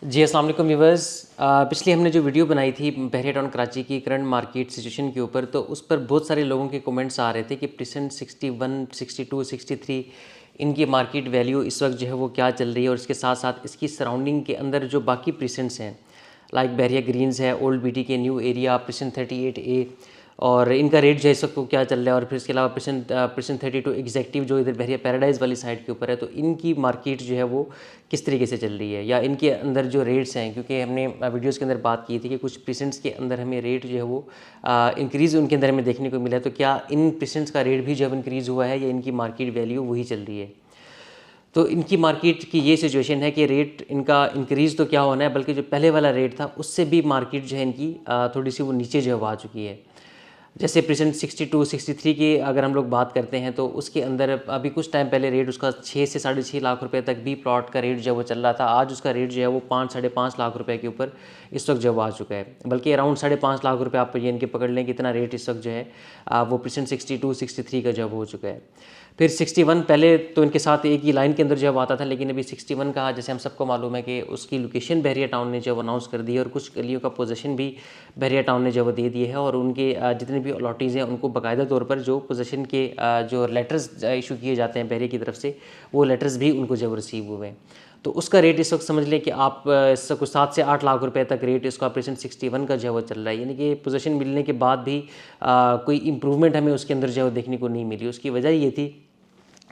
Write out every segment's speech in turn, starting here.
जी, अस्सलाम वालेकुम व्यूअर्स। पिछली हमने जो वीडियो बनाई थी बहरिया टाउन कराची की करंट मार्केट सिचुएशन के ऊपर, तो उस पर बहुत सारे लोगों के कमेंट्स आ रहे थे कि प्रेजेंट 61, 62, 63 इनकी मार्केट वैल्यू इस वक्त जो है वो क्या चल रही है, और इसके साथ साथ इसकी सराउंडिंग के अंदर जो बाकी प्रेजेंट्स हैं लाइक बहरिया ग्रीन्स है, ओल्ड बीटी के न्यू एरिया, प्रेजेंट 38A, और इनका रेट जो है इस वक्त वो क्या चल रहा है। और फिर इसके अलावा प्रेजेंट 32 एग्जेक्टिव जो इधर बहरिया पैराडाइज वाली साइड के ऊपर है, तो इनकी मार्केट जो है वो किस तरीके से चल रही है, या इनके अंदर जो रेट्स हैं, क्योंकि हमने वीडियोस के अंदर बात की थी कि कुछ प्रेजेंट्स के अंदर हमें रेट जो है वो इंक्रीज़ उनके अंदर हमें देखने को मिला है, तो क्या इन प्रेजेंट्स का रेट भी जब इंक्रीज़ हुआ है या इनकी मार्केट वैल्यू वही चल रही है। तो इनकी मार्केट की ये सिचुएशन है कि रेट इनका इंक्रीज़ तो क्या होना है, बल्कि जो पहले वाला रेट था उससे भी मार्केट जो है इनकी थोड़ी सी वो नीचे जो है आ चुकी है। जैसे प्रेजेंट 62, 63 की अगर हम लोग बात करते हैं, तो उसके अंदर अभी कुछ टाइम पहले रेट उसका 6 से 6.5 लाख रुपए तक भी प्लॉट का रेट जो है वो चल रहा था। आज उसका रेट जो है वो 5, 5.5 लाख रुपए के ऊपर इस वक्त जो आ चुका है, बल्कि अराउंड 5.5 लाख रुपए आप ये इनके पकड़ लें कि इतना रेट इस वक्त जो है वो प्रेजेंट 62, 63 का जब हो चुका है। फिर 61 पहले तो इनके साथ एक ही लाइन के अंदर जब आता था, लेकिन अभी 61 का जैसे हम सबको मालूम है कि उसकी लोकेशन बहरिया टाउन ने जब अनाउंस कर दी है, और कुछ गलियों का पोजीशन भी बहरिया टाउन ने जब दे दिए है, और उनके जितने भी अलॉटीज़ हैं उनको बाकायदा तौर पर जो पोजीशन के जो लेटर्स इशू किए जाते हैं बहरिया की तरफ से, वो लेटर्स भी उनको जब रिसीव हुए हैं। तो उसका रेट इस वक्त समझ लें कि आप इससे कुछ 7 से 8 लाख रुपए तक रेट इसका ऑपरेशन 61 का जो है वो चल रहा है। यानी कि पोजीशन मिलने के बाद भी कोई इम्प्रूवमेंट हमें उसके अंदर जो है वो देखने को नहीं मिली। उसकी वजह ये थी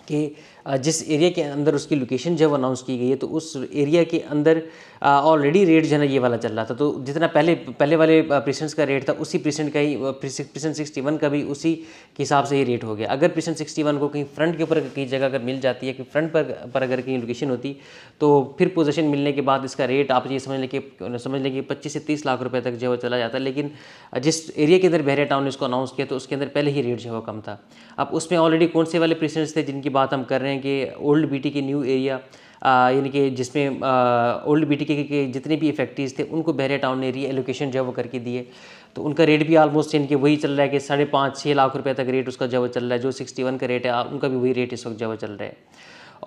कि जिस एरिया के अंदर उसकी लोकेशन जब अनाउंस की गई है, तो उस एरिया के अंदर ऑलरेडी रेट जो है ना ये वाला चल रहा था। तो जितना पहले वाले प्रेसेंट्स का रेट था, उसी प्रेसेंट का ही प्रेसेंट 61 का भी उसी के हिसाब से ही रेट हो गया। अगर प्रेसेंट 61 को कहीं फ्रंट के ऊपर कहीं जगह अगर मिल जाती है कि फ्रंट पर अगर कहीं लोकेशन होती, तो फिर पोजीशन मिलने के बाद इसका रेट आप ये समझ लें कि 25 से 30 लाख रुपए तक जो है वो चला जाता है। लेकिन जिस एरिया के अंदर बहरिया टाउन ने इसको अनाउंस किया, तो उसके अंदर पहले ही रेट जो है वो कम था। अब उसमें ऑलरेडी कौन से वाले प्रेसेंट्स थे जिनकी बात हम कर रहे हैं कि ओल्ड बीटी के न्यू एरिया, यानी कि जिसमें ओल्ड बीटी के जितने भी इफेक्टिव्स थे उनको बहरिया टाउन ने री एलोकेशन जो है वो करके दिए। तो उनका रेट भी आलमोस्ट इनके वही चल रहा है कि 5.5-6 लाख रुपए तक रेट उसका जो चल रहा है। जो 61 का रेट है उनका भी वही रेट इस वक्त जो चल रहा है।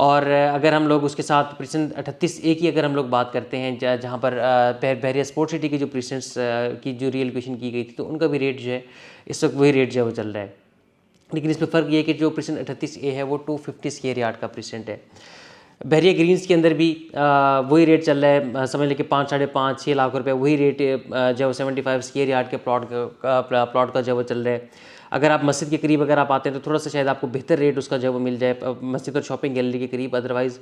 और अगर हम लोग उसके साथ प्रेसेंट 38A की अगर हम लोग बात करते हैं, जहाँ पर बहरिया स्पोर्ट सिटी की जो प्रेसेंट्स की जो री एलोकेशन की गई थी, तो उनका भी रेट जो है इस वक्त वही रेट जो है वो चल रहा है। लेकिन इसमें फ़र्क ये है कि जो प्रेसेंट 38A है वो 250 स्क्वायर यार्ड का प्रेसेंट है। बहरिया ग्रीन्स के अंदर भी वही रेट चल रहा है, समझ लें कि 5, 5.5-6 लाख रुपए वही रेट जो 75 स्क्वायर यार्ड के प्लॉट का जो वो चल रहा है। अगर आप मस्जिद के करीब अगर आप आते हैं, तो थोड़ा सा शायद आपको बेहतर रेट उसका जो वो मिल जाए मस्जिद और शॉपिंग गैलरी के करीब। अदरवाइज़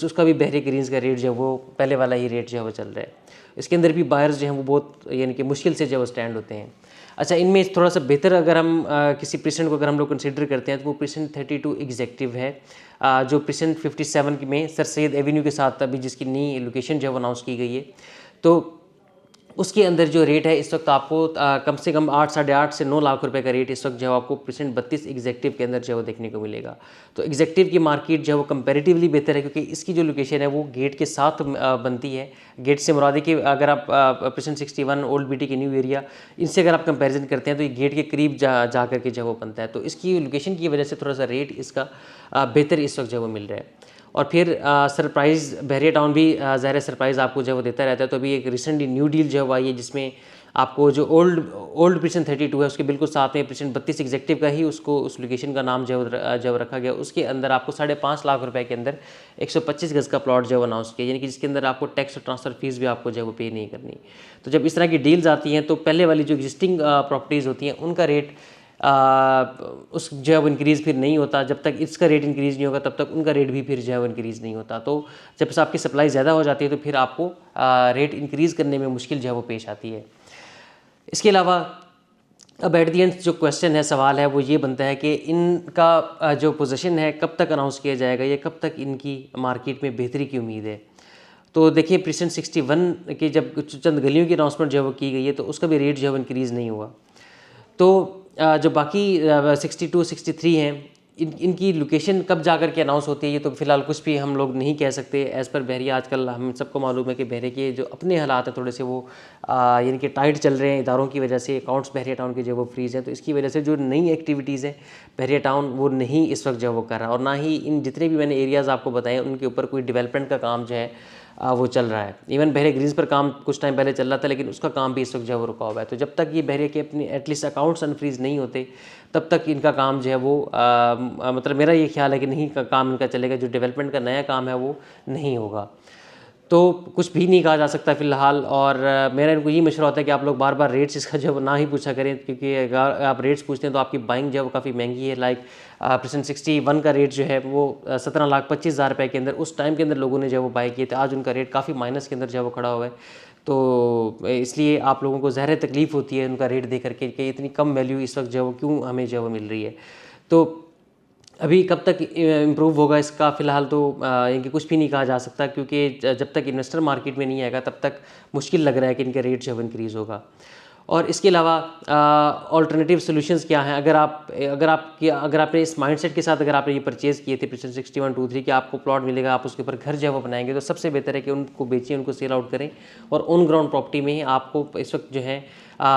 उसका भी बहरिया ग्रीन्स का रेट जो है वो पहले वाला ही रेट जो है वो चल रहा है। इसके अंदर भी बायर्स जो हैं वो बहुत यानी कि मुश्किल से जो वो स्टैंड होते हैं। अच्छा, इनमें थोड़ा सा बेहतर अगर हम किसी प्रेसेंट को अगर हम लोग कंसिडर करते हैं, तो वो प्रेसेंट 32 एग्जेक्टिव है, जो प्रेसेंट 57 में सर सैयद एवेन्यू के साथ अभी जिसकी नई लोकेशन जो अनाउंस की गई है, तो उसके अंदर जो रेट है इस वक्त आपको कम से कम 8, 8.5 से 9 लाख रुपए का रेट इस वक्त जो आपको प्रेसेंट 32 एग्जेक्टिव के अंदर जो वो देखने को मिलेगा। तो एग्जेक्टिव की मार्केट जो है वो कंपैरेटिवली बेहतर है, क्योंकि इसकी जो लोकेशन है वो गेट के साथ बनती है। गेट से मुराद है कि अगर आप प्रेसेंट 61 ओल्ड बीटी के न्यू एरिया, इनसे अगर आप कंपेरिजन करते हैं, तो ये गेट के करीब जा करके जो वो बनता है। तो इसकी लोकेशन की वजह से थोड़ा सा रेट इसका बेहतर इस वक्त जो वो मिल रहा है। और फिर सरप्राइज़ बहरिया टाउन भी ज़ाहिर सरप्राइज़ आपको जो वो देता रहता है। तो अभी एक रिसेंटली न्यू डील जो आई है, जिसमें आपको जो ओल्ड प्रेसेंट 32 है उसके बिल्कुल साथ में प्रेसेंट 32 एग्जेक्टिव का ही उसको उस लोकेशन का नाम जो रखा गया। उसके अंदर आपको 5.5 लाख रुपए के अंदर 125 गज़ का प्लॉट जो अनाउंस किया, यानी कि जिसके अंदर आपको टैक्स और ट्रांसफ़र फीस भी आपको जो वो पे नहीं करनी। तो जब इस तरह की डील्स आती हैं, तो पहले वाली जो एग्जिस्टिंग प्रॉपर्टीज़ होती हैं उनका रेट उस जो है वो इंक्रीज़ फिर नहीं होता। जब तक इसका रेट इंक्रीज़ नहीं होगा, तब तक उनका रेट भी फिर जो है वो इंक्रीज़ नहीं होता। तो जब आपकी सप्लाई ज़्यादा हो जाती है, तो फिर आपको रेट इंक्रीज़ करने में मुश्किल जो है वो पेश आती है। इसके अलावा अब एट दी एंड जो क्वेश्चन है, सवाल है, वो ये बनता है कि इनका जो पोजीशन है कब तक अनाउंस किया जाएगा, या कब तक इनकी मार्केट में बेहतरी की उम्मीद है। तो देखिए, प्रेसेंट 61 की जब चंद गलियों की अनाउंसमेंट जो वो की गई है, तो उसका भी रेट जो है इंक्रीज़ नहीं हुआ। तो जो बाकी 62, 63 हैं, इनकी लोकेशन कब जा कर के अनाउंस होती है, ये तो फ़िलहाल कुछ भी हम लोग नहीं कह सकते। एज़ पर बहरिया आजकल हम सबको मालूम है कि बहरे के जो अपने हालात हैं थोड़े से वो यानी कि टाइट चल रहे हैं इदारों की वजह से। अकाउंट्स बहरिया टाउन के जो वो फ्रीज़ हैं, तो इसकी वजह से जो नई एक्टिविटीज़ हैं बहरिया टाउन वो नहीं इस वक्त जो वो कर रहा, और ना ही इन जितने भी मैंने एरियाज़ आपको बताए उनके ऊपर कोई डेवलपमेंट का काम जो है वो चल रहा है। इवन बहरे ग्रीन्स पर काम कुछ टाइम पहले चल रहा था, लेकिन उसका काम भी इस वक्त जो है वो रुका हुआ है। तो जब तक ये बहरे के अपने एटलीस्ट अकाउंट्स अनफ्रीज नहीं होते, तब तक इनका काम जो है वो मतलब मेरा ये ख्याल है कि नहीं काम इनका चलेगा, जो डेवलपमेंट का नया काम है वो नहीं होगा। तो कुछ भी नहीं कहा जा सकता फ़िलहाल। और मेरा इनको यही मशवरा होता है कि आप लोग बार बार रेट्स इसका जो है ना ही पूछा करें, क्योंकि अगर आप रेट्स पूछते हैं तो आपकी बाइंग जो है वो काफ़ी महंगी है। लाइक परसेंट 61 का रेट जो है वो 17,25,000 रुपये के अंदर उस टाइम के अंदर लोगों ने जो है वो बाई किए थे। आज उनका रेट काफ़ी माइनस के अंदर जो है वो खड़ा हुआ है। तो इसलिए आप लोगों को ज़ाहिर तकलीफ़ होती है उनका रेट देख करके कि इतनी कम वैल्यू इस वक्त जो है वो क्यों हमें जो है वो मिल रही है। तो अभी कब तक इम्प्रूव होगा इसका फ़िलहाल तो इनके कुछ भी नहीं कहा जा सकता, क्योंकि जब तक इन्वेस्टर मार्केट में नहीं आएगा तब तक मुश्किल लग रहा है कि इनका रेट जो है इंक्रीज़ होगा। और इसके अलावा ऑल्टरनेटिव सॉल्यूशंस क्या हैं? अगर आपने इस माइंडसेट के साथ अगर आपने ये परचेज़ किए थे पिछले 6123 कि आपको प्लॉट मिलेगा, आप उसके ऊपर घर जो है वो बनाएंगे, तो सबसे बेहतर है कि उनको बेचिए, उनको सेल आउट करें और ऑन ग्राउंड प्रॉपर्टी में ही आपको इस वक्त जो है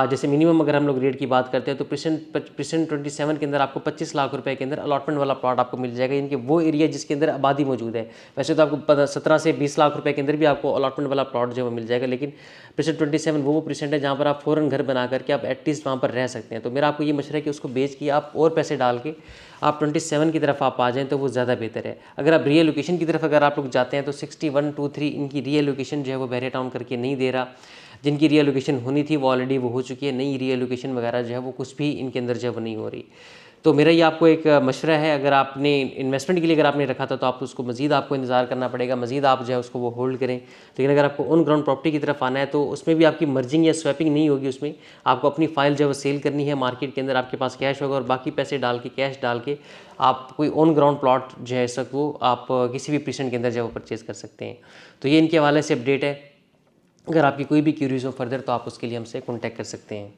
जैसे मिनिमम अगर हम लोग रेट की बात करते हैं तो परसेंट 27 के अंदर आपको 25 लाख रुपए के अंदर अलॉटमेंट वाला प्लॉट आपको मिल जाएगा, इनके वो एरिया जिसके अंदर आबादी मौजूद है। वैसे तो आपको 17 से 20 लाख रुपए के अंदर भी आपको अलॉटमेंट वाला प्लॉट जो है मिल जाएगा, लेकिन परसेंट 27 वो परसेंट है जहाँ पर आप फ़ौरन घर बना करके आप एटलीस्ट वहाँ पर रह सकते हैं। तो मेरा आपको ये मशवरा है कि उसको बेच के आप और पैसे डाल के आप 27 की तरफ आप आ जाएँ तो वो ज़्यादा बेहतर है। अगर आप रीएलोकेशन की तरफ अगर आप लोग जाते हैं तो 6123 इनकी रीएलोकेशन जो है वो बहरे टाउन करके नहीं दे रहा। जिनकी रीएलोकेशन होनी थी वो ऑलरेडी वो हो चुकी है, नई रीएलोकेशन वगैरह जो है वो कुछ भी इनके अंदर जो है वो नहीं हो रही। तो मेरा ये आपको एक मशवरा है, अगर आपने इन्वेस्टमेंट के लिए अगर आपने रखा था तो आप उसको मज़ीद आपको इंतज़ार करना पड़ेगा, मज़ीद आप जो है उसको वो होल्ड करें। लेकिन अगर आपको ऑन ग्राउंड प्रॉपर्टी की तरफ आना है तो उसमें भी आपकी मर्जिंग या स्वैपिंग नहीं होगी, उसमें आपको अपनी फ़ाइल जो है वो सेल करनी है मार्केट के अंदर, आपके पास कैश होगा और बाकी पैसे डाल के कैश डाल के आप कोई ऑन ग्राउंड प्लॉट जो है सब वो आप किसी भी परसेंट के अंदर जो है वो परचेज़ कर सकते हैं। तो ये इनके हवाले से अपडेट है। अगर आपकी कोई भी क्यूरीज हो फर्दर तो आप उसके लिए हमसे कॉन्टैक्ट कर सकते हैं।